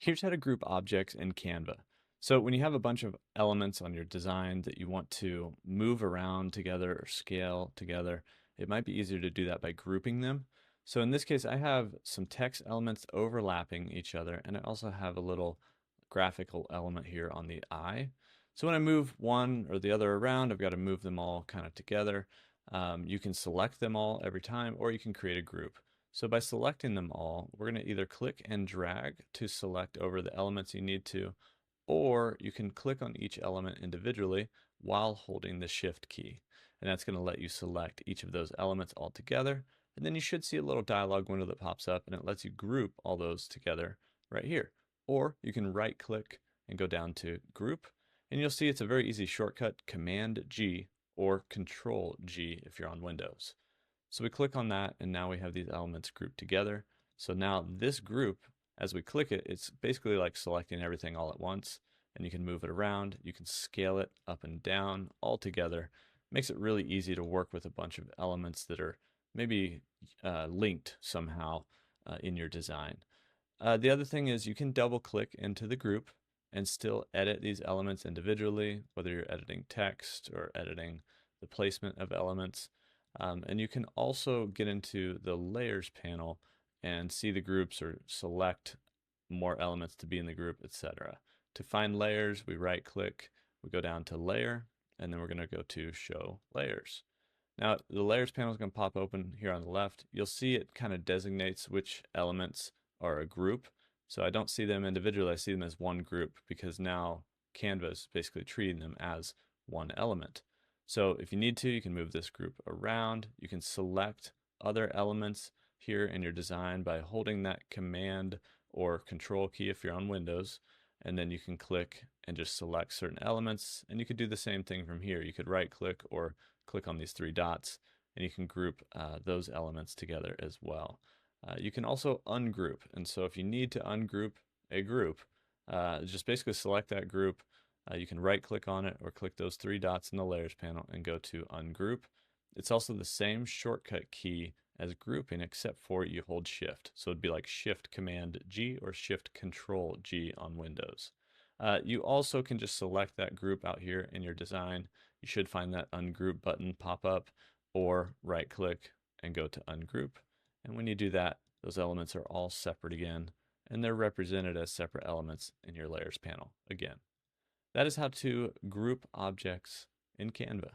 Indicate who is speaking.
Speaker 1: Here's how to group objects in Canva. So when you have a bunch of elements on your design that you want to move around together or scale together, it might be easier to do that by grouping them. So in this case, I have some text elements overlapping each other, and I also have a little graphical element here on the eye. So when I move one or the other around, I've got to move them all kind of together. You can select them all every time, or you can create a group. So by selecting them all, we're going to either click and drag to select over the elements you need to, or you can click on each element individually while holding the Shift key. And that's going to let you select each of those elements all together. And then you should see a little dialog window that pops up and it lets you group all those together right here. Or you can right click and go down to group, and you'll see it's a very easy shortcut, Command G or Control G if you're on Windows. So we click on that, and now we have these elements grouped together. So now this group, as we click it, it's basically like selecting everything all at once, and you can move it around, you can scale it up and down all together. Makes it really easy to work with a bunch of elements that are maybe linked somehow in your design. The other thing is you can double click into the group and still edit these elements individually, whether you're editing text or editing the placement of elements. And you can also get into the layers panel and see the groups or select more elements to be in the group, etc. To find layers, we right click, we go down to layer, and then we're going to go to show layers. Now the layers panel is going to pop open here on the left. You'll see it kind of designates which elements are a group. So I don't see them individually, I see them as one group because now Canva is basically treating them as one element. So if you need to, you can move this group around. You can select other elements here in your design by holding that Command or Control key if you're on Windows, and then you can click and just select certain elements, and you could do the same thing from here. You could right click or click on these three dots, and you can group those elements together as well. You can also ungroup, and so if you need to ungroup a group, just basically select that group. You can right click on it or click those three dots in the layers panel and go to ungroup. It's also the same shortcut key as grouping except for you hold shift. So it'd be like shift command G or shift control G on Windows. You also can just select that group out here in your design. You should find that ungroup button pop up, or right click and go to ungroup. And when you do that, those elements are all separate again, and they're represented as separate elements in your layers panel again. That is how to group objects in Canva.